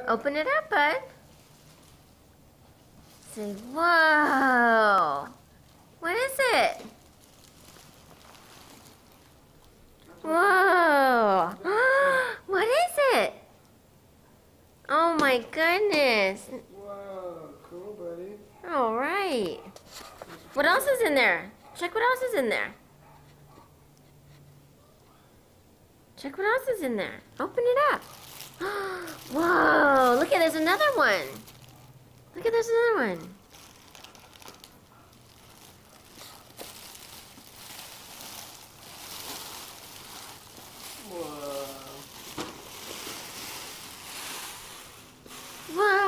Open it up, bud. Say, whoa. What is it? Whoa. What is it? Oh my goodness. Wow, cool, buddy. All right. What else is in there? Check what else is in there. Check what else is in there. Open it up. Whoa, look at, there's another one. Look at, there's another one. Wow. Whoa.